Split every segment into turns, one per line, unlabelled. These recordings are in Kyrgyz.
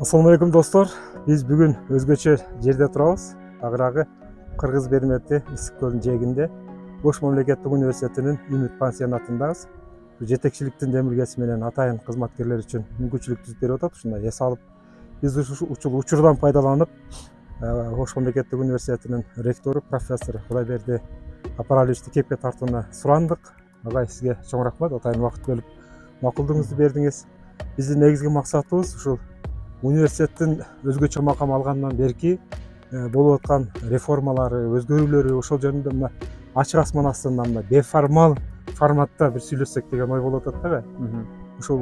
Assalamu алейкум достор. Биз бүгүн өзгөчө жерде турабыз. Агыраагы Кыргыз Бермети Ысык көлүнүн жээгинде Ош мамлекеттик университетинин Үмүт пансионатындабыз. Жетекчиликтин демилгеси менен атайын кызматкерлер үчүн мүмкүнчүлүк түзүп берип атат. Ушундай эс алып, биз ушул учурдан пайдаланып, Ош мамлекеттик университетинин ректору профессор Кудайберди Апаралиевичти кепке тартууна сурандык. Агай, сизге чоң рахмат, атайын убакыт бөлүп макулдугуңузду бердиңиз. Биздин негизги максатыбыз ушул университеттин өзгөчө макам алгандан берки болуп аткан реформалары, өзгөрүүлөрү ошол жөнүндө мына ачык асман астында мына беформал форматта бир сүйлөшсөк деген ой болуп атат да. Ушул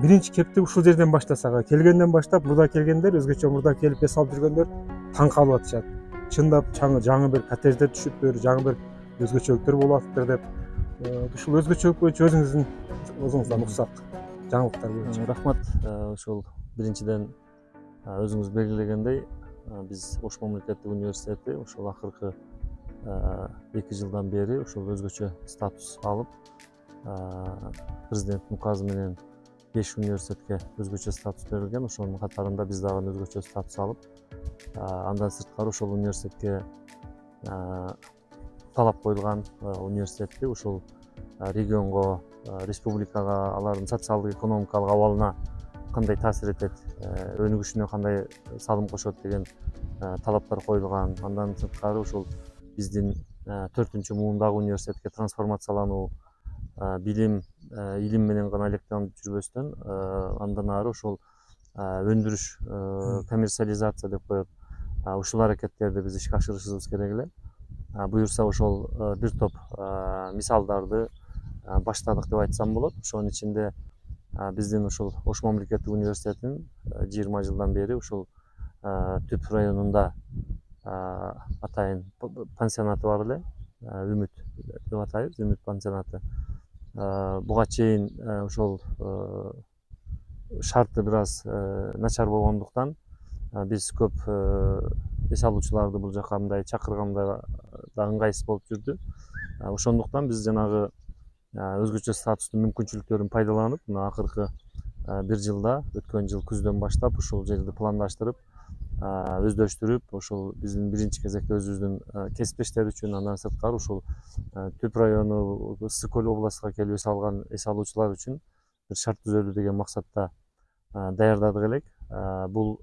биринчи кепти ушул жерден баштасак, келгенден баштап мурда келгендер, өзгөчө мурда келип эс алып жүргөндөр таң калып атышат. Чындап жаңы бир коттедждер түшүптүр, жаңы бир өзгөчөлүктөр болуп атыптыр деп. Ушул өзгөчөлүк боюнча өзүңүздөн уруксак жаңылыктар боюнча.
Рахмат. Ошол биринчиден өзүңүз белгилегендей, биз Ош мамлекеттик университети ошол акыркы 2 жылдан бери ошол өзгөчө статус алып, президенттин указы менен 5 университетке өзгөчө статус берилген. Ошонун катарында биз дагы өзгөчө статус алып, андан сырткары ошол университетке талап коюлган университетти ушул регионго, республикага, алардын социалдык экономикалык абалына кандай таасир этет, өнүгүшүнө кандай салым кошот деген талаптар коюлган. Андан сырткары ушул биздин 4-муундагы университетке трансформациялануу, билим, илим менен гана алектенип жүрбөстөн, андан ары ошол өндүрүш, коммерциализация деп коет. Ушул аракеттерди биз ишке ашырышыбыз керек эле. Буюрса ошол бир топ мисалдарды баштадык деп айтсам болот. Ошонун ичинде биздин ушул Ош мамлекеттик университетинин 20 жылдан бери ушул Түп районунда атайын пансионаты бар эле, Үмүт деп атайбыз, Үмүт пансионаты. Буга чейин ошол шарты бир аз начар болгондуктан биз көп эс алуучуларды бул жака мындай чакырганда да ыңгайсыз болуп жүрдү. Ошондуктан биз жанагы өзгөчө статустун мүмкүнчүлүктөрүн пайдаланып, мына акыркы 1 жылда, өткөн жыл күздөн баштап ушул жерди пландаштырып, өздөштүрүп, ошол биздин биринчи кезекте өзүбүздүн кесиптештер үчүн, андан сырткары ушул Түп району, Ысык көл областыга келип эс алган эс алуучулар үчүн бир шарт түзөлүү деген максатта даярдадык элек. Бул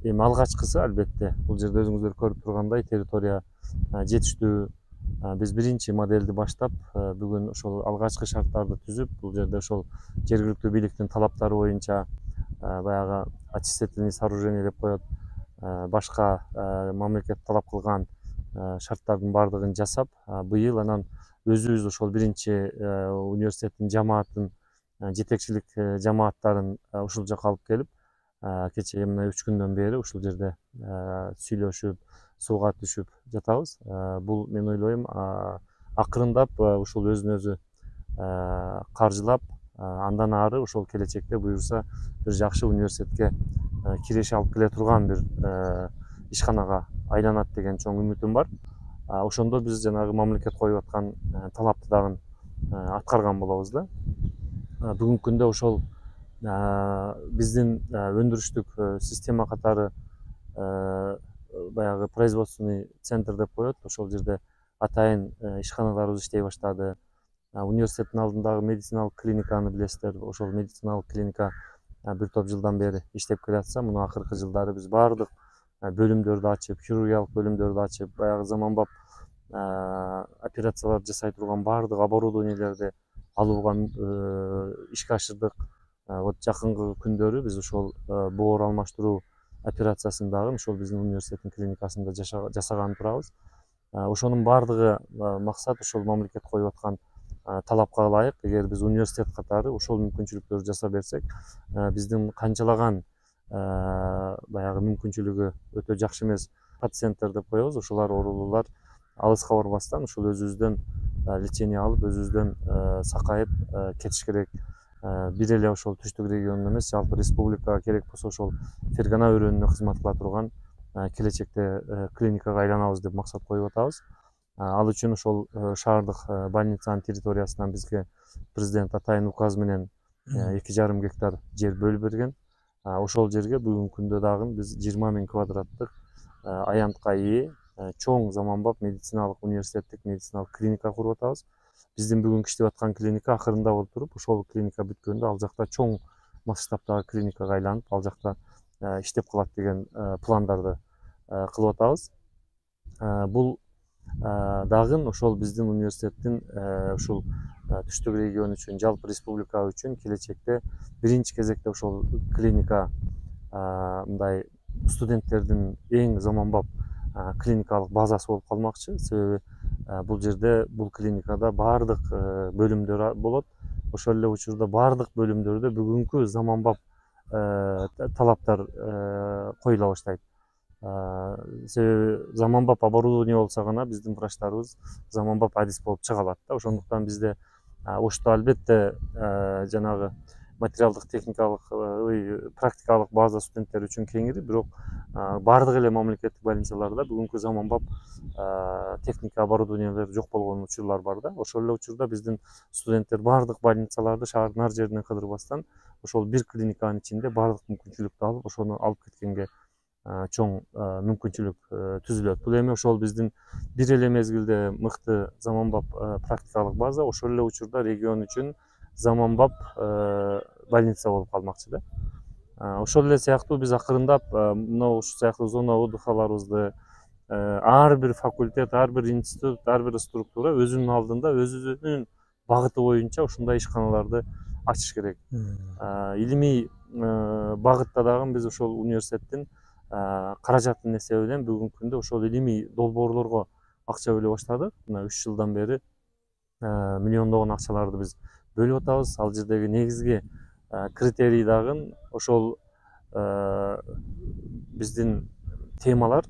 эми алгачкысы, албетте. Бул жерде өзүңүздөр көрүп тургандай территория жетиштүү. Биз биринчи модельди баштап, бүгүн ошол алгачкы шарттарды түзүп, бул жерде ошол жергиликтүү бийликтин талаптары боюнча баягы очистительный сооружение деп коет, башка мамлекет талап кылган шарттардын баардыгын жасап, быйыл анан өзүбүз ошол биринчи университеттин жамаатын, жетекчилик жамааттарын ушул жака алып келип, кечээ мына 3 күндөн бери ушул жерде сүйлөшүп, сууга түшүп жатабыз. Бул мен ойлойм акырындап ушул өзүн өзү каржылап, андан ары ошол келечекте буюрса бир жакшы университетке киреше алып келе турган бир ишканага айланат деген чоң үмүтүм бар. Ошондо биз жанагы мамлекет коюп аткан талапты дагы аткарган болобуз да. Бүгүнкү күндө ошол биздин өндүрүштүк система катары баягы производственный центр деп коет. Ошол жерде атайын ишканаларыбыз иштей баштады. Университеттин алдындагы медициналык клиниканы билесиздер. Ошол медициналык клиника бир топ жылдан бери иштеп келатса, муну акыркы жылдары биз баардык бөлүмдөрдү ачып, хирургиялык бөлүмдөрдү ачып, баягы заманбап операциялар жасай турган баардык оборудованиелерди алууга ишке ашырдык. Вот жакынкы күндөрү биз ошол боор алмаштыруу операциясын дагы ошол биздин университеттин клиникасында жасаган турабыз. Ошонун баардыгы максат ошол мамлекет коюп аткан талапка ылайык. Эгер биз университет катары ошол мүмкүнчүлүктөрдү жасап берсек, биздин канчалаган баягы мүмкүнчүлүгү өтө жакшы эмес пациенттер деп коебуз, ошолар оорулуулар алыска барбастан ушул өзүбүздөн лечение алып, өзүбүздөн сакайып кетиш керек. Бир эле ошол түштүк регионуна эмес, жалпы республикага керек болсо ошол Фергана өрөөнүнө кызмат кыла турган келечекте клиникага айланабыз деп максат коюп атабыз. Ал үчүн ошол шаардык больницанын территориясынан бизге президент атайын указ менен 2,5 гектар жер бөлүп берген. ошол жерге бүгүнкү күндө дагы биз 20.000 квадраттык аянтка ээ чоң заманбап медициналык университеттик медициналык клиника куруп атабыз. Биздин бүгүнкү иштеп аткан клиника акырында болуп туруп, ошол клиника бүткөндө ал жакта чоң масштабтагы клиникага айланып, ал жакта иштеп калат деген пландарды кылып атабыз. Бул дагы ошол биздин университеттин ушул түштүк регион үчүн, жалпы республика үчүн келечекте биринчи кезекте ошол клиника мындай студенттердин эң заманбап клиникалык базасы болуп калмакчы. Себеби бул жерде, бул клиникада баардык бөлүмдөр болот. Ошол эле учурда баардык бөлүмдөрдө бүгүнкү заманбап талаптар коюла баштайт. Себеби заманбап оборудование болсо гана биздин врачтарыбыз заманбап адис болуп чыга алат да. Ошондуктан бизде ошто албетте жанагы материалдык техникалык практикалык база студенттер үчүн кеңири, бирок баардык эле мамлекеттик больницаларда бүгүнкү заманбап техника оборудованиелер жок болгон учурлар бар да. Ошол эле учурда биздин студенттер баардык больницаларды шаардын ар жеринен кыдырбастан ошол бир клиниканын ичинде баардык мүмкүнчүлүктү алып, ошону алып кеткенге чоң мүмкүнчүлүк түзүлөт. Бул эми ошол биздин бир эле мезгилде мыкты заманбап практикалык база, ошол эле учурда регион үчүн заманбап больница болуп калмакчы да. Ошол эле сыяктуу биз акырындап мына ушул сыяктуу зона отдыхаларыбызды ар бир факультет, ар бир институт, ар бир структура өзүнүн алдында өзүнүн багыты боюнча ушундай ишканаларды ачыш керек. Илимий багытта дагы биз ошол университеттин каражаттын эсебинен бүгүнкү күндө ошол илимий долбоорлорго акча бөлө баштадык. Мына 3 жылдан бери миллиондогон акчаларды биз бөлүп атабыз. Ал жердеги негизги критерий дагы ошол биздин темалар,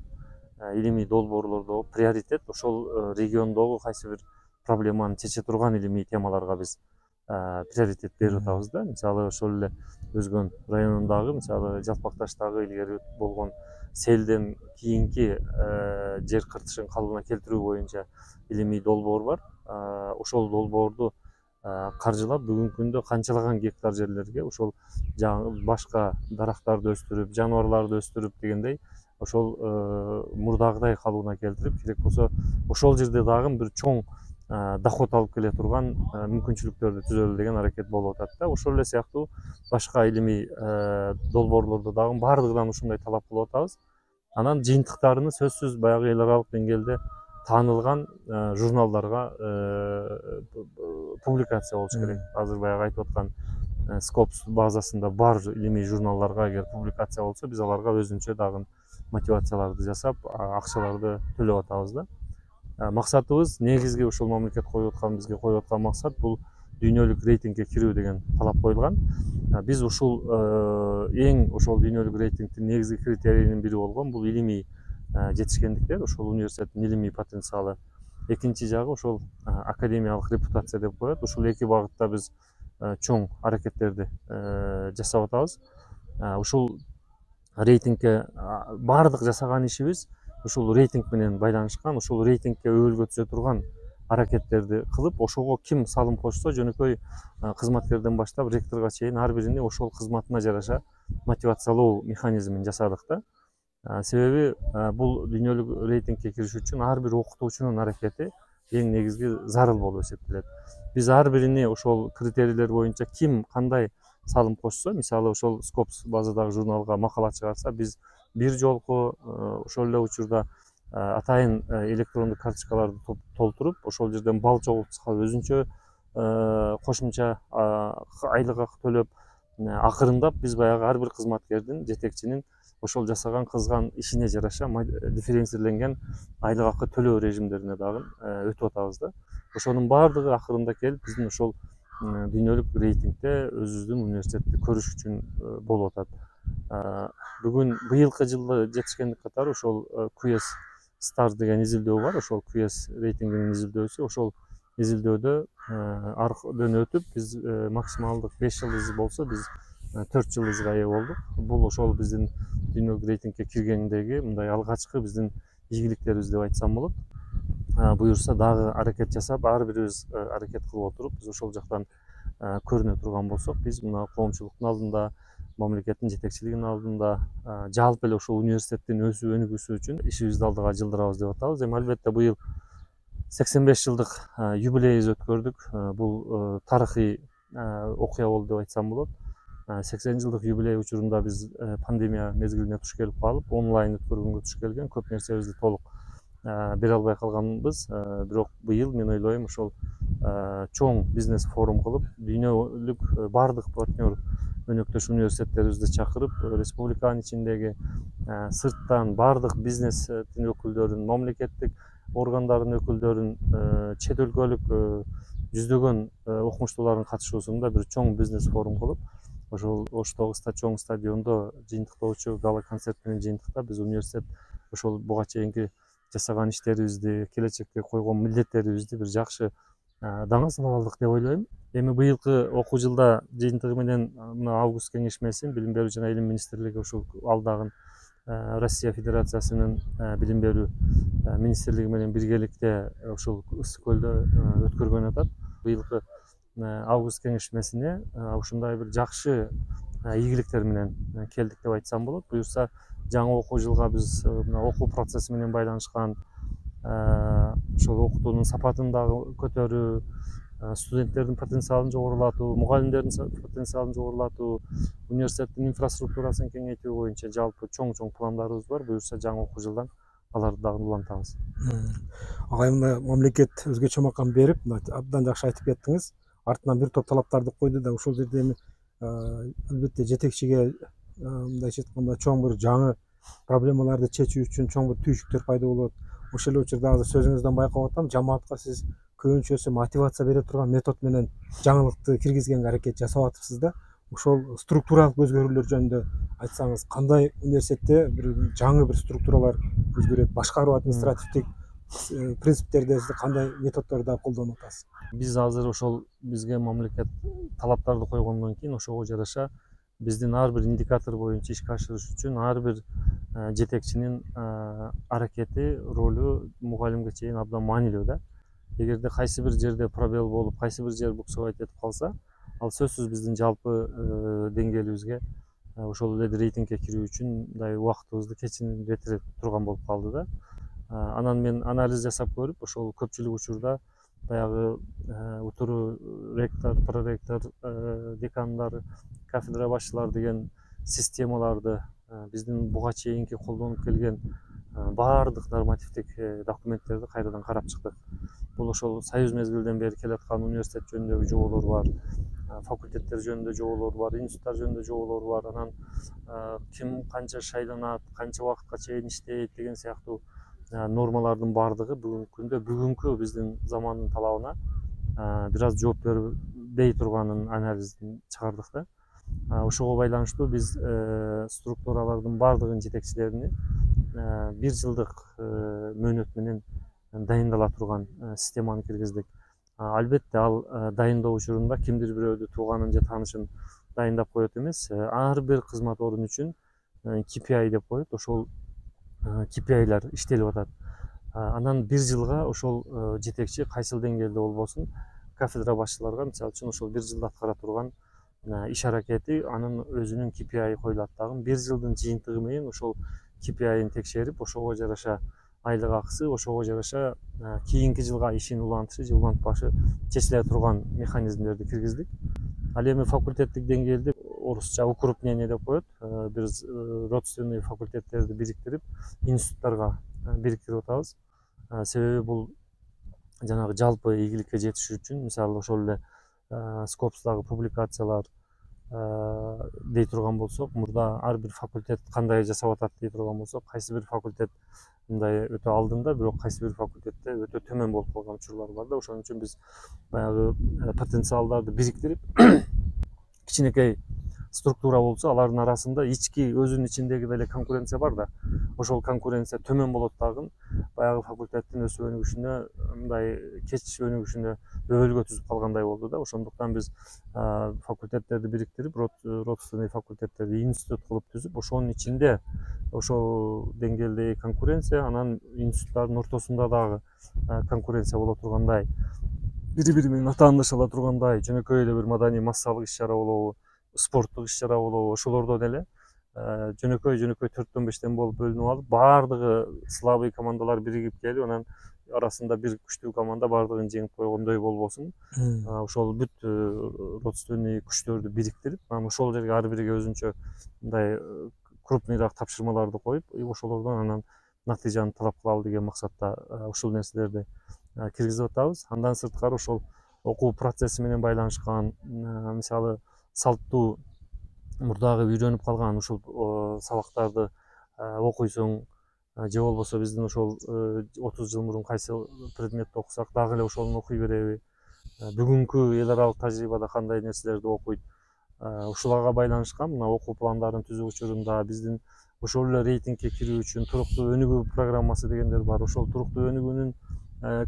илимий долбоорлордогу приоритет ошол региондогу кайсы бир проблеманы чече турган илимий темаларга биз приоритет берип атабыз да. Мисалы ошол эле Өзгөн районундагы, мисалы Жалпакташтагы илгери болгон селден кийинки жер кыртышын калыбына келтирүү боюнча илимий долбоор бар. Ошол долбоорду каржылап бүгүнкү күндө канчалаган гектар жерлерге ошол башка дарактарды өстүрүп, жаныбарларды өстүрүп дегендей ошол мурдагыдай калыбына келтирип, керек болсо ошол жерде дагы бир чоң доход алып келе турган мүмкүнчүлүктөрдү түзөлү деген аракет болуп атат да. Ошол эле сыяктуу башка илимий долбоорлордо дагы баардыгынан ушундай талап кылып атабыз. Анан жыйынтыктарыны сөзсүз баягы эл аралык деңгээлде таанылган журналдарга публикация болуш керек. Азыр баягы айтып аткан Scopus базасында бар илимий журналдарга эгер публикация болсо, биз аларга өзүнчө дагы мотивацияларды жасап, акчаларды төлөп атабыз да. Максатыбыз негизги ушул мамлекет коюп аткан, бизге коюп аткан максат бул дүйнөлүк рейтингге кирүү деген талап коюлган. Биз ушул эң ошол дүйнөлүк рейтингдин негизги критерийинин бири болгон бул илимий жетишкендиктер, ошол университеттин илимий потенциалы. Экинчи жагы ошол академиялык репутация деп коет. Ушул эки багытта биз чоң аракеттерди жасап атабыз. Ушул рейтингге баардык жасаган ишибиз ушул рейтинг менен байланышкан. Ушул рейтингге өбөлгө түзө турган аракеттерди кылып, ошого ким салым кошсо, жөнөкөй кызматкерден баштап ректорго чейин ар бирини ошол кызматына жараша мотивациялоо механизмин жасадык да. Себеби бул дүйнөлүк рейтингге кириш үчүн ар бир окутуучунун аракети эң негизги зарыл болуп эсептелет. Биз ар бирини ошол критерийлер боюнча ким кандай салым кошсо, мисалы ошол Scopus базадагы журналга макала чыгарса, биз бир жолку ошол эле учурда атайын электрондук карточкаларды толтуруп, ошол жерден балл чогултса өзүнчө кошумча айлык акы төлөп, акырындап биз баягы ар бир кызматкердин, жетекчинин ошол жасаган кылган ишине жараша дифференцирленген айлык акы төлөө режимдерине дагы өтүп атабыз да. Ошонун баардыгы акырында келип биздин ошол дүйнөлүк рейтингде өзүбүздүн университетти көрүш үчүн болуп атат. Бүгүн быйылкы жылы жетишкендик катары ошол QS Star деген изилдөө бар. Ошол QS рейтингинин изилдөөсү, ошол изилдөөдө аркыдан өтүп, биз максималдык 5 жылдыз болсо, биз 4 жылдызга ээ болдук. Бул ошол биздин дүйнөлүк рейтингге киргендеги мындай алгачкы биздин ийгиликтерибиз деп айтсам болот. Буюрса дагы аракет жасап, ар бирибиз аракет кылып отуруп, биз ошол жактан көрүнө турган болсок, биз мына коомчулуктун алдында, мамлекеттин жетекчилигинин алдында жалпы эле ушул университеттин өсүп өнүгүүсү үчүн ишибизди алдыга жылдырабыз деп атабыз. Эми албетте быйыл 85 жылдык юбилейибизди өткөрдүк. Бул тарыхый окуя болду деп айтсам болот. 80 жылдык юбилей учурунда биз пандемия мезгилине туш келип калып, онлайн өткөргөнгө туш келген, көп нерсебизди толук бере албай калганбыз. Бирок быйыл мен ойлойм ошол чоң бизнес форум кылып, дүйнөлүк бардык партнер өнөктөш университеттерибизди чакырып, республиканын ичиндеги сырттан бардык бизнестин өкүлдөрүн, мамлекеттик органдардын өкүлдөрүн, чет өлкөлүк жүздөгөн окумуштуулардын катышуусунда бир чоң бизнес форум кылып, ошол Оштогуста чоң стадиондо жыйынтыктоочу гала концерт менен жыйынтыктап, биз университет ошол буга чейинки жасаган иштерибизди, келечекке койгон милдеттерибизди бир жакшы даңа салып алдык деп ойлойм. Эми быйылкы окуу жылда жыйынтыгы менен мына август кеңешмесин, билим берүү жана илим министрлиги ушул алдагы Россия Федерациясынын билим берүү министрлиги менен биргеликте ушул Ысык көлдө өткөргөн атат. Быйылкы август кеңешмесине ушундай бир жакшы ийгиликтер менен келдик деп айтсам болот. Буюрса жаңы окуу жылга биз мына окуу процесси менен байланышкан ошол окутуунун сапатын дагы көтөрүү, студенттердин потенциалын жогорулатуу, мугалимдердин потенциалын жогорулатуу, университеттин инфраструктурасын кеңейтүү боюнча жалпы чоң пландарыбыз бар. Буюрса жаңы окуу жылдан аларды дагы улантабыз.
Агайымда мамлекет өзгөчө макам берип, абдан жакшы айтып кеттиңиз. Артынан бир топ талаптарды койду да, ошол жерде эми албетте жетекчиге мындайча айтканда чоң бир жаңы проблемаларды чечүү үчүн чоң бир түйшүктөр пайда болот. Ошол эле учурда азыр сөзүңүздөн байкап атам, жамаатка сиз көбүнчөсү мотивация бере турган метод менен жаңылыкты киргизгенге аракет жасап атыпсыз да. Ошол структуралык өзгөрүүлөр жөнүндө айтсаңыз, кандай университетте бир жаңы бир структуралар өзгөрөт, башкаруу административдик принциптерде кандай методдорду колдонуп атасыз?
Биз азыр ошол бизге мамлекет талаптарды койгондон кийин ошого жараша биздин ар бир индикатор боюнча ишке ашырыш үчүн ар бир жетекчинин аракети, ролу мугалимге чейин абдан маанилүү да. Эгерде кайсы бир жерде пробел болуп, кайсы бир жер буксовать этип калса, ал сөзсүз биздин жалпы деңгээлибизге ошол эле рейтингге кирүү үчүн мындай убактыбызды кечиндете турган болуп калды да. Анан мен анализ жасап көрүп, ошол көпчүлүк учурда баягы утуру ректор, проректор, декандар, кафедра башчылары деген системаларды биздин буга чейинки колдонуп келген баардык нормативдик документтерди кайрадан карап чыктык. Бул ошол союз мезгилинен бери келаткан университет жөнүндөгү жоболор бар, факультеттер жөнүндө жоболор бар, институттар жөнүндө жоболор бар. Анан ким канча шайланат, канча убакытка чейин иштейт деген сыяктуу нормалардын баардыгы бүгүнкү күндө бүгүнкү биздин замандын талабына бир аз жооп бербей турганын анализин чыгардык да. Ошого байланыштуу биз структуралардын баардыгынын жетекчилерине бир жылдык мөөнөт менен дайындала турган системаны киргиздик. Албетте ал дайындоо учурунда кимдир бирөөдү тууганын же таанышын дайындап коет эмес, ар бир кызмат орун үчүн KPI деп коет. Ошол KPI'лер иштелип атат. Анан бир жылга ошол жетекчи кайсыл деңгээлде болбосун кафедра башчыларга мисалы үчүн ошол бир жылда аткара турган иш аракети анын өзүнүн KPI коюлат дагы. Бир жылдын жыйынтыгы менен ошол KPI'ни текшерип, ошого жараша айлык акысы, ошого жараша кийинки жылга ишин улантышы же улантпашы чечиле турган механизмдерди киргиздик. Ал эми факультеттик деңгээлде орусча укрупнение деп коет. Биз родственный факультеттерди бириктирип, институттарга бириктирип атабыз. Себеби бул жанагы жалпы ийгиликке жетиш үчүн, мисалы ошол эле Скопстагы публикациялар дей турган болсок, мурда ар бир факультет кандай жасап атат дей турган болсок, кайсы бир факультет мындай өтө алдында, бирок кайсы бир факультетте өтө төмөн болуп калган учурлар бар да. Ошон үчүн биз баягы потенциалдарды бириктирип, кичинекей структура болсо, алардын арасында ички өзүнүн ичиндеги деле конкуренция бар да. Ошол конкуренция төмөн болот дагы, баягы факультеттин өсүп өнүгүшүнө, мындай кеч өнүгүшүнө өбөлгө түзүп калгандай болду да. Ошондуктан биз факультеттерди бириктирип, родственный факультеттерди институт кылып түзүп, ошонун ичинде ошол деңгээлдеги конкуренция, анан институттардын ортосунда дагы конкуренция боло тургандай, бири бири менен атаандаша ала тургандай, жөнөкөй эле бир маданий массалык иш чара болобу, спорттук иш чара болобу ошолордон эле жөнөкөй 4-5тен болуп бөлүнүп алып баардыгы слабый командалар биригип келип анан арасында бир күчтүү команда баардыгын жеңип койгондой болбосун ошол бүт родственный күчтөрдү бириктирип анан ошол жерге ар бириге өзүнчө мындай крупныйраак тапшырмаларды коюп ошолордон анан натыйжаны талап кылалы деген максатта ушул нерселерди киргизип атабыз. Андан сырткары ошол окуу процесси менен байланышкан мисалы салттуу мурдагы үйрөнүп калган ушул сабактарды окуйсуң же болбосо биздин ошол 30 жыл мурун кайсы предметти окусак дагы эле ошону окуй береби, бүгүнкү эл аралык тажрыйбада кандай нерселерди окуйт, ушуларга байланышкан мына окуу пландарын түзүү учурунда биздин ошол эле рейтингке кирүү үчүн туруктуу өнүгүү программасы дегендер бар. Ошол туруктуу өнүгүүнүн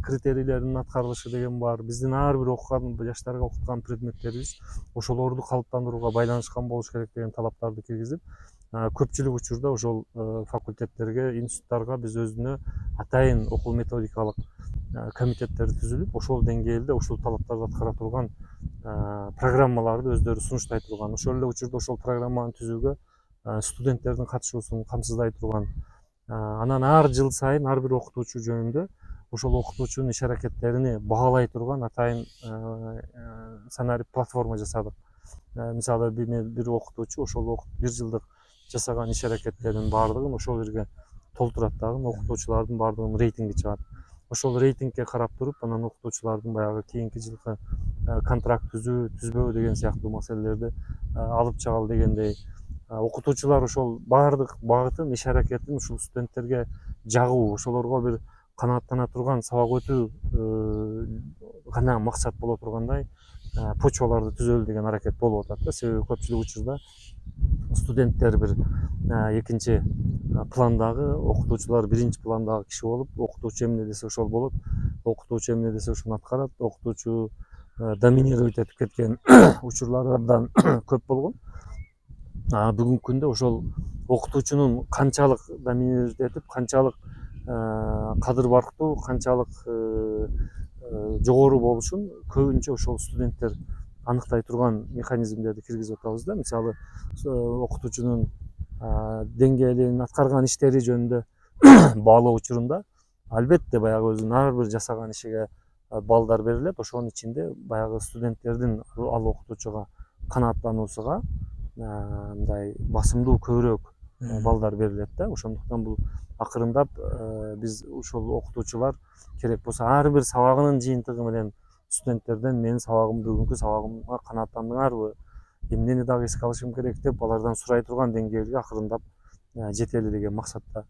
критерийлеринин аткарылышы деген бар. Биздин ар бир окуган жаштарга окуткан предметтерибиз ошолорду калыптандырууга байланышкан болуш керек деген талаптарды киргизип, көпчүлүк учурда ошол факультеттерге, институттарга биз өзүнө атайын окуу методикалык комитеттер түзүлүп, ошол деңгээлде ушул талаптарды аткара турган программаларды өздөрү сунуштай турган. Ошол эле учурда ошол программаны түзүүгө студенттердин катышуусун камсыздай турган. Анан ар жыл сайын ар бир окутуучу жөнүндө ошол окутуучунун иш аракеттерини баалай турган атайын санарип платформа жасадык. Мисалы бир окутуучу ошол бир жылдык жасаган иш аракеттеринин баардыгын ошол жерге толтурат дагы окутуучулардын баардыгынын рейтинги чыгат. Ошол рейтингке карап туруп анан окутуучулардын баягы кийинки жылкы контракт түзбөбү деген сыяктуу маселелерди алып чыгалы дегендей окутуучулар ошол баардык багытын иш аракетин ушул студенттерге жагуу, ошолорго бир канааттана турган сабак өтүү гана максат боло тургандай почваларды түзөлү деген аракет болуп атат да. Себеби көпчүлүк учурда студенттер бир экинчи пландагы, окутуучулар биринчи пландагы киши болуп, окутуучу эмне десе ошол болот, окутуучу эмне десе ошону аткарат, окутуучу доминировать этип кеткен учурлар абдан көп болгон. Бүгүнкү күндө ошол окутуучунун канчалык доминировать этип, канчалык кадыр барктуу, канчалык жогору болушун көбүнчө ошол студенттер аныктай турган механизмдерди киргизип атабыз да. Мисалы окутуучунун деңгээлин, аткарган иштери жөнүндө баалоо учурунда албетте баягы өзүнүн ар бир жасаган ишиге балдар берилет. Ошонун ичинде баягы студенттердин ал окутуучуга канааттануусуга мындай басымдуу көбүрөөк балдар берилет да. Ошондуктан бул акырындап биз ушул окутуучулар керек болсо ар бир сабагынын жыйынтыгы менен студенттерден менин сабагым бүгүнкү сабагымга канааттандыңарбы, эмнени дагы эске алышым керек деп алардан сурай турган деңгээлге акырындап жетели деген максатта.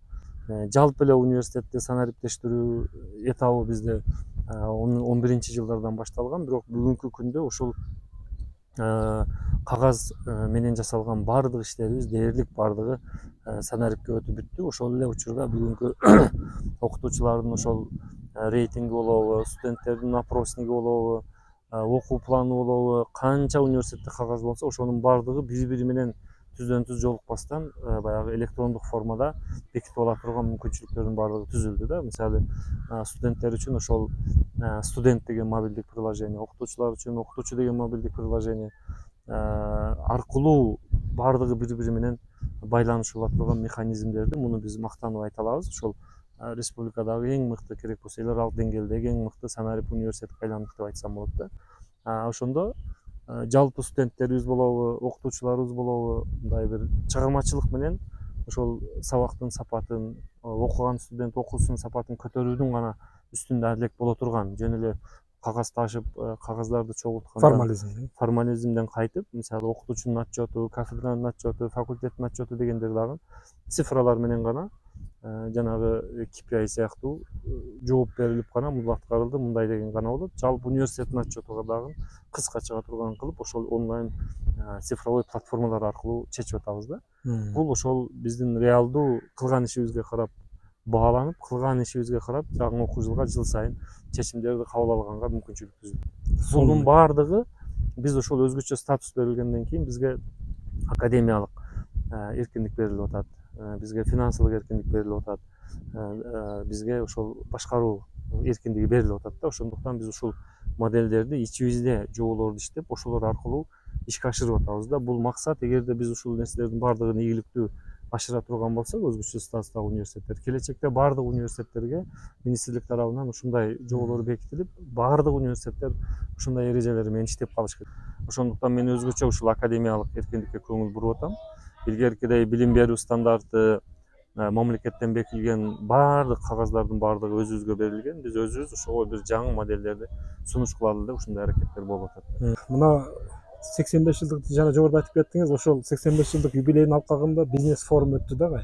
Жалпы эле университетте санариптештирүү этабы бизде 11-жылдардан башталган, бирок бүгүнкү күндө ушул кагаз менен жасалган баардык иштерибиз дээрлик баардыгы санарипке өтүп бүттү. Ошол эле учурда бүгүнкү окутуучулардын ошол рейтинги болобу, студенттердин опросниги болобу, окуу планы болобу, канча университетте кагаз болсо ошонун баардыгы бири-бири менен түздөн түз жолукпастан баягы электрондук формада бекитип ала турган мүмкүнчүлүктөрдүн баардыгы түзүлдү да. Мисалы студенттер үчүн ошол студент деген мобилдик приложение, окутуучулар үчүн окутуучу деген мобилдик приложение аркылуу баардыгы бири-бири менен байланышып турган механизмдерди муну биз мактанып айта алабыз. Ошол республикадагы эң мыкты, керек болсо эл аралык деңгээлдеги эң мыкты санарип университетке айландык деп айтсам болот да. Ошондо жалпы студенттерибиз болобу, окутуучуларыбыз болобу мындай бир чыгармачылык менен ошол сабактын сапатын, окуган студент окуусунун сапатын көтөрүүнүн гана үстүндө элек боло турган, жөн эле кагаз ташып, кагаздарды чогултканда формализмден кайтып, мисалы окутуучунун отчету, кафедранын отчету, факультеттин отчету дегендер дагы цифралар менен гана жанагы KPI сыяктуу жооп берилип гана мындай аткарылды, мындай деген гана болот. Жалпы университеттин отчетуга дагы кыска чыга турган кылып, ошол онлайн цифровой платформалар аркылуу чечип атабыз да. Бул ошол биздин реалдуу кылган ишибизге карап бааланып, кылган ишибизге карап жаңы окуу жылга жыл сайын чечимдерди кабыл алганга мүмкүнчүлүк түзүлөт. Бунун баардыгы биз ошол өзгөчө статус берилгенден кийин бизге академиялык эркиндик берилип атат, бизге финансылык эркиндик берилип атат, бизге ошол башкаруу эркиндиги берилип атат да. Ошондуктан биз ушул модельдерди ичибизде жоболорду иштеп, ошолор аркылуу ишке ашырып атабыз да. Бул максат, эгерде биз ушул нерселердин баардыгын ийгиликтүү ашыра турган болсок, өзгөчө статустагы университеттер, келечекте баардык университеттерге министрлик тарабынан ушундай жоболор бекитилип, баардык университеттер ушундай эрежелер менен иштеп калыш керек. Ошондуктан мен өзгөчө ушул академиялык эркиндикке көңүл буруп атам. Илгеркидей билим берүү стандарты мамлекеттен бекилген баардык кагаздардын баардыгы өзүбүзгө берилген. Биз өзүбүз ошого бир жаңы моделдерди сунуш кылалы деп ушундай аракеттер болуп атат.
Мына 85 жылдык жана жогоруда айтып кеттиңиз, ошол 85 жылдык юбилейдин алкагында бизнес форум өттү дагы.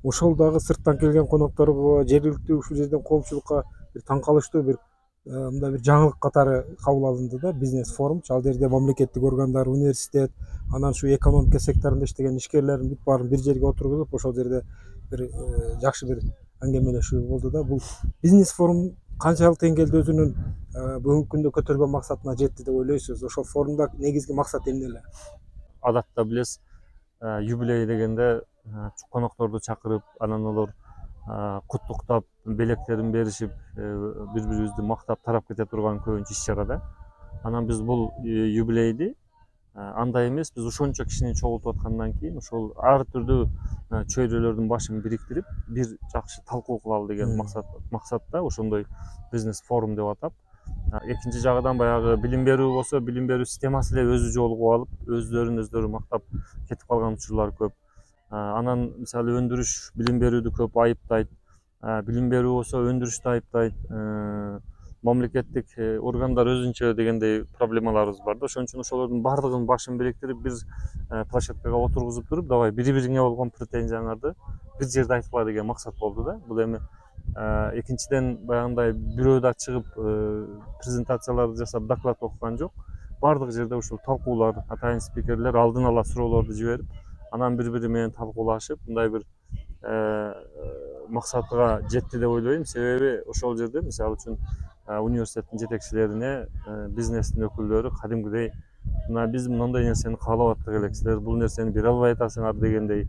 Ошол дагы сырттан келген конокторго, жергиликтүү ушул жерден коомчулукка бир таң калыштуу бир мындай бир жаңылык катары кабыл алынды да, бизнес форум. Ал жерде мамлекеттик органдар, университет, анан ушу экономика секторунда иштеген ишкерлердин бүт баарын бир жерге отургузуп, ошол жерде бир жакшы бир аңгемелешүү болду да. Бул бизнес форум канчалык деңгээлде өзүнүн бүгүнкү күндө көтөргөн максатына жетти деп ойлойсуз? Ошол форумда негизги максат эмне эле?
Адатта билесиз, юбилей дегенде конокторду чакырып, анан олор куттуктап, белектерин беришип, бири-бирибизди мактап тарап кете турган көбүнчө иш-чара да. Анан биз бул юбилейди андай эмес, биз ошончо кишини чогултуп аткандан кийин ошол ар түрдүү чөйрөлөрдүн башын бириктирип, бир жакшы талкуу кылалы деген максатта ошондой бизнес форум деп атап. Экинчи жагынан баягы билим берүү болсо, билим берүү системасы эле өзү жолугуп алып, өздөрү мактап кетип калган учурлар көп. Анан мисалы өндүрүш билим берүүдү көп айыптайт. Билим берүү болсо өндүрүштү айыптайт. Мамлекеттик органдар өзүнчө дегендей проблемаларыбыз бар да. Ошон үчүн ошолордун баардыгынын башын бириктирип, бир площадкага отургузуп туруп, давай бири-бириңе болгон претензияңарды бир жерде айткыла деген максат болду да. Бул эми экинчиден баягындай бирөө да чыгып презентацияларды жасап доклад окуган жок. Баардык жерде ушул талкуулар, атайын спикерлер алдын ала суроолорду жиберип, анан бири-бири менен талкуулашып, мындай бир максатка жетти деп ойлойм. Себеби ошол жерде мисалы үчүн университеттин жетекчилерине бизнестин өкүлдөрү кадимгидей мына биз мындай нерсени каалап аттык элек, силер бул нерсени бере албай атасыңар дегендей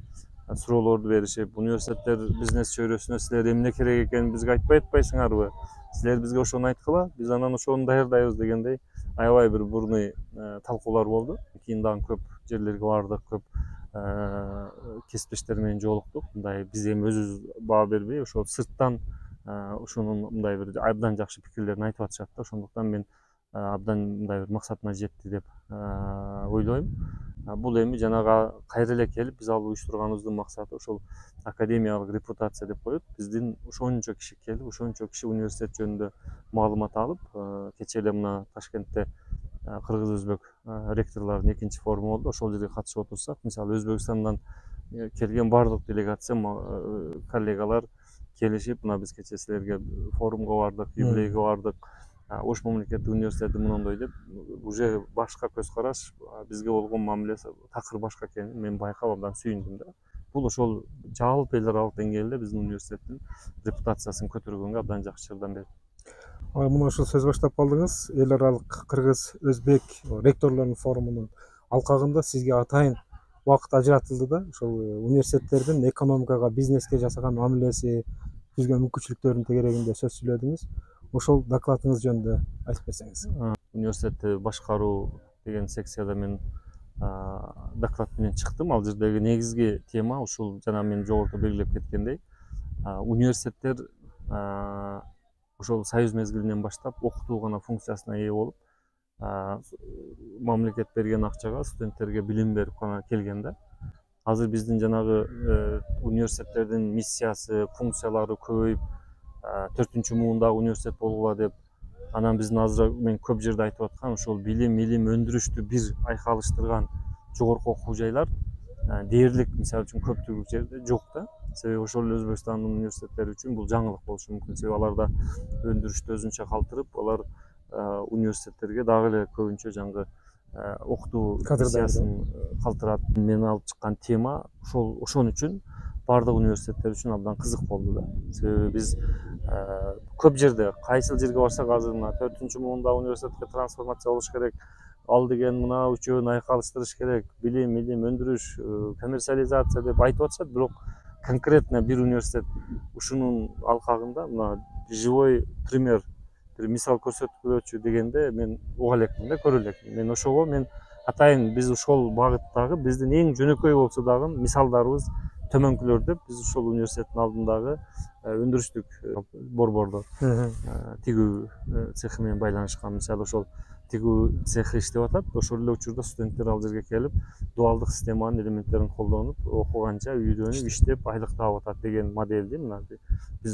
суроолорду беришип, университеттер бизнес чөйрөсүнө силер эмне керек экенин бизге айтпай атпайсыңарбы? Силер бизге ошону айткыла, биз анан ошону даярдайбыз дегендей аябай бир бурный талкуулар болду. Кийин дагы көп жерлерге бардык, көп кесиптештер менен жолуктук. Мындай биз эми өзүбүз баа бербей, ошол сырттан ушунун мындай бир абдан жакшы пикирлерин айтып атышат да. Ошондуктан мен абдан мындай бир максатына жетти деп ойлойм. Бул эми жанагы кайра эле келип биз алып уюштурганыбыздын максаты ошол академиялык репутация деп коет. Биздин ошончо киши келип, ошончо киши университет жөнүндө маалымат алып, кечээ эле мына Ташкентте кыргыз-өзбек ректорлордун экинчи форуму болду. Ошол жерге катышып отурсак, мисалы Өзбекстандан келген баардык делегация коллегалар келишип, мына биз кечээ силерге форумга бардык, юбилейге бардык, Ош мамлекеттик университети мындай деп, уже башка көз караш, бизге болгон мамилеси такыр башка экенин мен байкап абдан сүйүндүм да. Бул ошол жалпы эл аралык деңгээлде биздин университеттин репутациясын көтөргөнгө абдан жакшы жардам берди.
Мына ушул сөз баштап калдыңыз. Эл аралык кыргыз-өзбек ректорлордун форумунун алкагында сизге атайын убакыт ажыратылды да. Ошол университеттердин экономикага, бизнеске жасаган мамилеси, түзгөн мүмкүнчүлүктөрүнүн тегерегинде сөз сүйлөдүңүз. Ошол докладыңыз жөнүндө айтып берсеңиз.
Университетти башкаруу деген секцияда мен доклад менен чыктым. Ал жердеги негизги тема ушул жана мен жогоруда белгилеп кеткендей, университеттер ошол союз мезгилинен баштап окутуу гана функциясына ээ болуп, мамлекет берген акчага студенттерге билим берип гана келген да. Азыр биздин жанагы университеттердин миссиясы, функциялары көбөйүп, 4-муундагы университет болгула деп, анан биздин азыр мен көп жерде айтып аткан ошол билим, илим, өндүрүштү бир айкалыштырган жогорку окуу жайлар дээрлик мисалы үчүн көптүгү жерде жок да. Себеби ошол эле Өзбекстандын университеттери үчүн бул жаңылык болушу мүмкүн. Себеби аларда өндүрүштү өзүнчө калтырып, алар университеттерге дагы эле көбүнчө жаңгы окутуу миссиясын калтырат. Мен алып чыккан тема ошон үчүн баардык университеттер үчүн абдан кызык болду да. Себеби биз көп жерде, кайсыл жерге барсак азыр мына 4-муундагы университетке трансформация болуш керек, ал деген мына үчөөнү айкалыштырыш керек, билим, илим, өндүрүш, коммерциализация деп айтып атышат, бирок конкретно бир университет ушунун алкагында мына живой пример, бир мисал көрсөткүлөчү дегенде мен уга элекмин да, көрө элекмин. Мен ошого атайын биз ошол багыттагы биздин эң жөнөкөй болсо дагы мисалдарыбыз төмөнкүлөр деп биз ушул университеттин алдындагы өндүрүштүк борбордо тигүү цехи менен байланышкан. Мисалы ошол тигүү цехи иштеп атат. Ошол эле учурда студенттер ал жерге келип дуалдык системанын элементтерин колдонуп окуганча үйдөнүп иштеп айлык таап атат деген модельди мына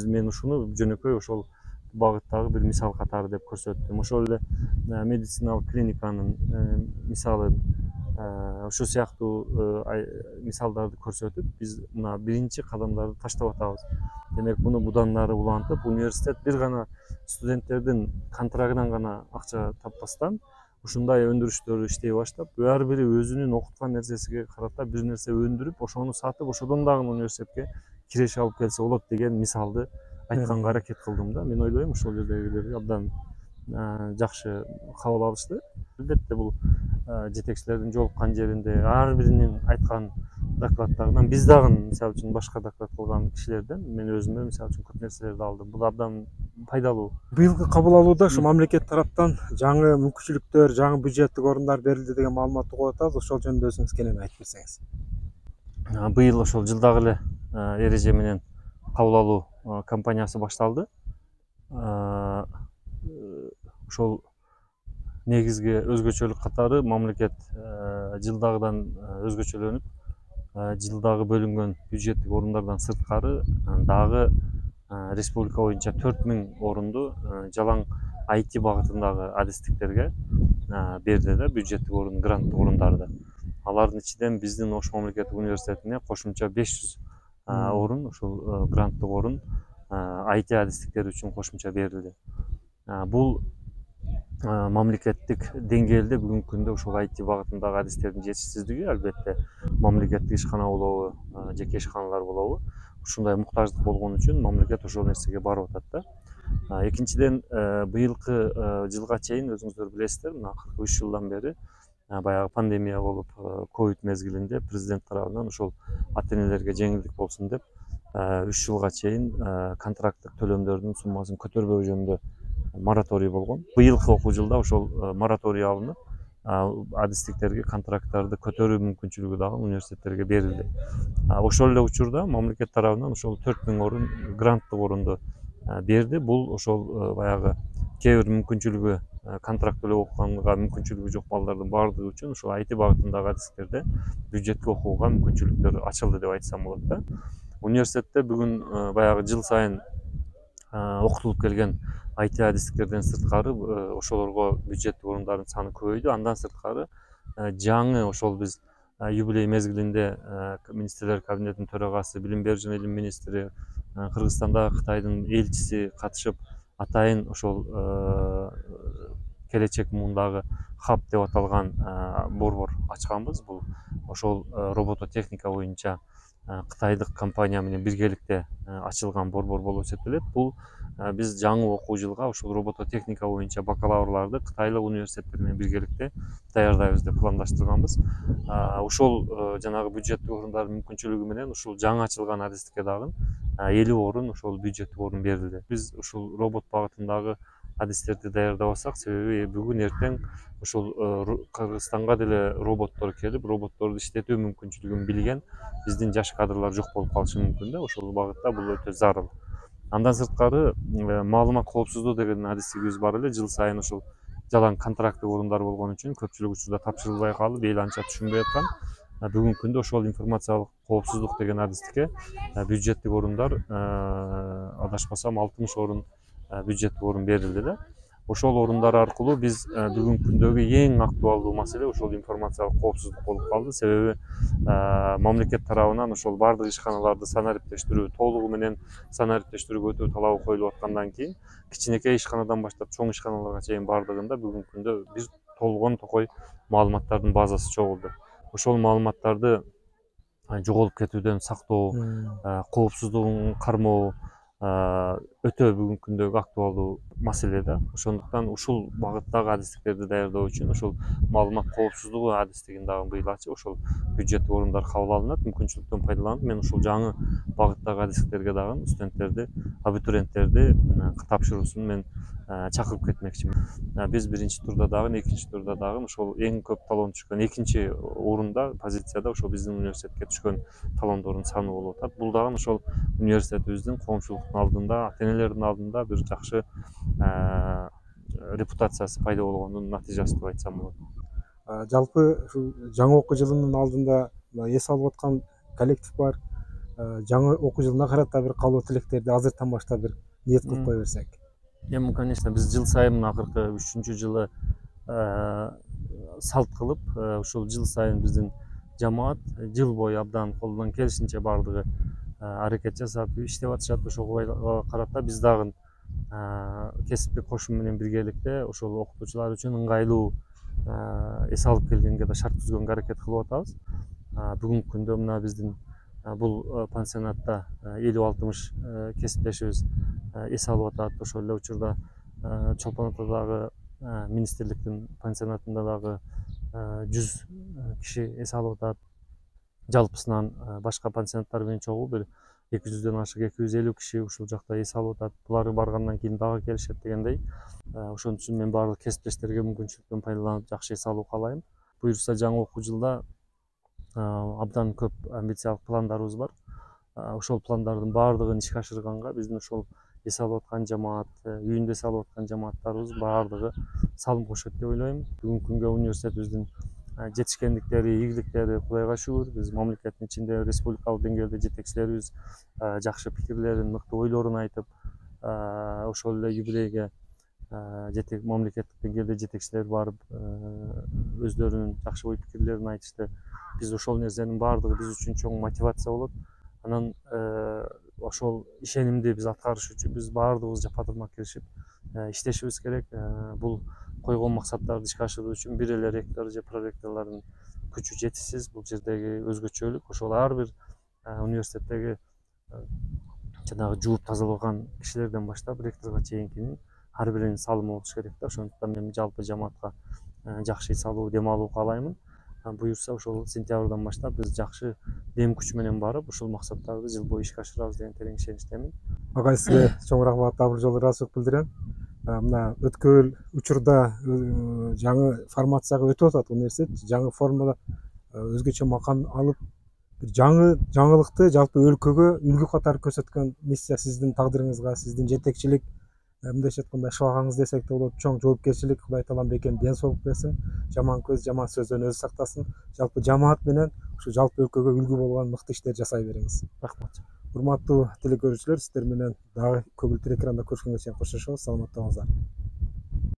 мен ушуну жөнөкөй ошол багыттагы бир мисал катары деп көрсөттүм. Ошол эле медициналык клиниканын мисалы ошол сыяктуу мисалдарды көрсөтүп биз мына биринчи кадамдарды таштап атабыз. Демек муну будан нары улантып университет бир гана студенттердин контрагынан гана акча таппастан ушундай өндүрүштөрдү иштей баштап ар бири өзүнүн окуткан нерсесине карата бир нерсе өндүрүп ошону сатып ошодон дагы университетке киреше алып келсе болот деген мисалды айтканга аракет кылдым да. Мен ойлойм ошол жердегилер абдан жакшы кабыл алышты. Албетте бул жетекчилердин жолуккан жеринде ар биринин айткан докладдарынан биз дагы мисалы үчүн башка доклад кылган кишилерден мен өзүмө мисалы үчүн көп нерселерди алдым. Бул абдан пайдалуу.
Быйылкы кабыл алууда ушу мамлекет тараптан жаңы мүмкүнчүлүктөр, жаңы бюджеттик орундар берилди деген маалыматты угуп атабыз. Ошол жөнүндө өзүңүз кенен айтып берсеңиз.
Быйыл ошол жылдагы эле эреже менен кабыл алуу кампаниясы башталды. Ошол негизги өзгөчөлүк катары мамлекет жылдагыдан өзгөчөлөнүп, жылдагы бөлүнгөн бюджеттик орундардан сырткары дагы республика боюнча 4000 орунду жалаң IT багытындагы адистиктерге берди да, бюджеттик орун, гранттык орундарды. Алардын ичинен биздин Ош мамлекеттик университетине кошумча 500 орун, ошол гранттык орун IT адистиктер үчүн кошумча берилди. Бул мамлекеттик деңгээлде бүгүнкү күндө ушул IT багытындагы адистердин жетишсиздиги, албетте мамлекеттик ишкана болобу, жеке ишканалар болобу, ушундай муктаждык болгон үчүн мамлекет ошол нерсеге барып атат да. Экинчиден, быйылкы жылга чейин өзүңүздөр билесиздер, мына 43 жылдан бери баягы пандемия болуп, ковид мезгилинде президент тарабынан ошол ата-энелерге жеңилдик болсун деп 3 жылга чейин контракттык төлөмдөрдүн суммасын көтөрбөө жөнүндө мораторий болгон. Быйылкы окуу жылда ошол мораторий алынып, адистиктерге контракттарды көтөрүү мүмкүнчүлүгү дагы университеттерге берилди. Ошол эле учурда мамлекет тарабынан ошол 4000 орун гранттык орунду берди. Бул ошол баягы кээ бир мүмкүнчүлүгү контракт төлөп окуганга мүмкүнчүлүгү жок балдардын баардыгы үчүн ушул IT багытындагы адистерде бюджетке окууга мүмкүнчүлүктөр ачылды деп айтсам болот да. Университетте бүгүн баягы жыл сайын окутулуп келген IT адистиктерден сырткары ошолорго бюджеттик орундардын саны көбөйдү. Андан сырткары жаңы ошол биз юбилей мезгилинде министрлер кабинетинин төрагасы, билим берүү жана илим министри, Кыргызстандагы Кытайдын элчиси катышып, атайын ошол келечек муундагы хаб деп аталган борбор ачканбыз. Бул ошол робототехника боюнча кытайдык компания менен биргеликте ачылган борбор болуп эсептелет. Бул биз жаңы окуу жылга ушул робототехника боюнча бакалаврларды кытайлык университеттер менен биргеликте даярдайбыз деп пландаштырганбыз. Ошол жанагы бюджеттик орундардын мүмкүнчүлүгү менен ушул жаңы ачылган адистикке дагы 50 орун ошол бюджеттик орун берилди. Биз ушул робот багытындагы адистерди даярдабасак, себеби бүгүн эртең ушул Кыргызстанга деле роботтор келип, роботторду иштетүү мүмкүнчүлүгүн билген биздин жаш кадрлар жок болуп калышы мүмкүн да. Ошол багытта бул өтө зарыл. Андан сырткары маалымат коопсуздугу деген адистигибиз бар эле. Жыл сайын ушул жалаң контракттык орундар болгон үчүн көпчүлүк учурда тапшырылбай калып, эл анча түшүнбөй аткан. Бүгүнкү күндө ошол информациялык коопсуздук деген адистикке бюджеттик орундар адашпасам 60 орун бюджеттик орун берилди да. Ошол орундар аркылуу биз бүгүнкү күндөгү эң актуалдуу маселе ошол информациялык коопсуздук болуп калды. Себеби мамлекет тарабынан ошол бардык ишканаларды санариптештирүү, толугу менен санариптештирүүгө өтүү талабы коюлуп аткандан кийин кичинекей ишканадан баштап чоң ишканаларга чейин бардыгында бүгүнкү күндө бир толгон токой маалыматтардын базасы чогулду. Ошол маалыматтарды жоголуп кетүүдөн сактоо, коопсуздугун кармоо өтө бүгүнкү күндөгү актуалдуу маселе да. Ошондуктан ушул багыттагы адистиктерди даярдоо үчүн ошол маалымат коопсуздугу адистигин дагы быйла ошол бюджеттик орундар кабыл алынат. Мүмкүнчүлүктөн пайдаланып мен ушул жаңы багыттагы адистиктерге дагы студенттерди, абитуриенттерди тапшыруусун мен чакырып кетмекчимин. Биз биринчи турда дагы, экинчи турда дагы ошол эң көп талон түшкөн экинчи орунда позицияда ошол биздин университетке түшкөн талондордун саны болуп атат. Бул дагы ошол университетибиздин коомчулуктун алдында, ата энелердин алдында бир жакшы репутациясы пайда болгондун натыйжасы деп айтсам болот.
Жалпы ушул жаңы окуу жылынын алдында эс алып аткан коллектив бар. Жаңы окуу жылына карата бир каалоо тилектерди азыртан баштап бир ниет кылып кое берсек.
Эми конечно биз жыл сайын акыркы 3-жылы салт кылып, ушул жыл сайын биздин жамаат жыл бою абдан колдон келишинче баардыгы аракет жасап иштеп атышат. Ошого карата биз дагы кесиптик кошум менен биргеликте ошол окутуучулар үчүн ыңгайлуу эс алып келгенге да шарт түзгөнгө аракет кылып атабыз. Бүгүнкү күндө мына биздин бул пансионатта 50-60 кесиптешибиз эс алып атат. Ошол эле учурда Чолпон атадагы министрликтин пансионатында дагы 100 киши эс алып атат. Жалпысынан башка пансионаттар менен чогуу бир 200дөн ашык 250 киши ушул жакта эс алып атат. Булар баргандан кийин дагы келишет дегендей. Ошон үчүн мен баардык кесиптештерге мүмкүнчүлүктөн пайдаланып жакшы эс алуу каалайм. Буюрса жаңы окуу жылда абдан көп амбициялык пландарыбыз бар. Ошол пландардын баардыгын ишке ашырганга биздин ошол эс алып аткан жамаат, үйүндө эс алып аткан жамааттарыбыз баардыгы салым кошот деп ойлойм. Бүгүнкү күнгө университетибиздин жетишкендиктери, ийгиликтери Кудайга шүгүр. Биз мамлекеттин ичинде республикалык деңгээлде жетекчилерибиз жакшы пикирлерин, мыкты ойлорун айтып, ошол эле юбилейге мамлекеттик деңгээлде жетекчилер барып өздөрүнүн жакшы ой пикирлерин айтышты. Биз ошол нерсенин баардыгы биз үчүн чоң мотивация болот. Анан ошол ишенимди биз аткарыш үчүн биз баардыгыбыз жапа-тырмак киришип иштешибиз керек. Бул койгон максаттарды ишке ашыруу үчүн бир эле ректор же проректорлордун күчү жетишсиз. Бул жердеги өзгөчөлүк ошол ар бир университеттеги жанагы жууп тазалаган кишилерден баштап ректорго чейинкинин ар биринин салымы болуш керек да. Ошондуктан мен жалпы жамаатка жакшы эс алуу, дем алуу каалаймын. Буюрса ошол сентябрдан баштап биз жакшы дем күч менен барып ушул максаттарды жыл бою ишке ашырабыз деген терең ишеничтемин.
Агай сизге чоң рахмат, дабыл жолу ыраазычылык билдирем. Мына өткөн учурда жаңы формацияга өтүп атат университет. Жаңы формада өзгөчө макан алып бир жаңылыкты жалпы өлкөгө үлгү катары көрсөткөн миссия сиздин тагдырыңызга, сиздин жетекчилик мындайча айтканда шыбагаңыз десек да болот, чоң жоопкерчилик. Кудай таалам бекем ден соолук берсин, жаман көз жаман сөздөн өзү сактасын. Жалпы жамаат менен ушу жалпы өлкөгө үлгү болгон мыкты иштер жасай бериңиз.
Рахмат.
Урматтуу телекөрүүчүлөр, сиздер менен дагы көгүлдүр экранда көрүшкөнгө чейин коштошобуз. Саламатта болуңуздар.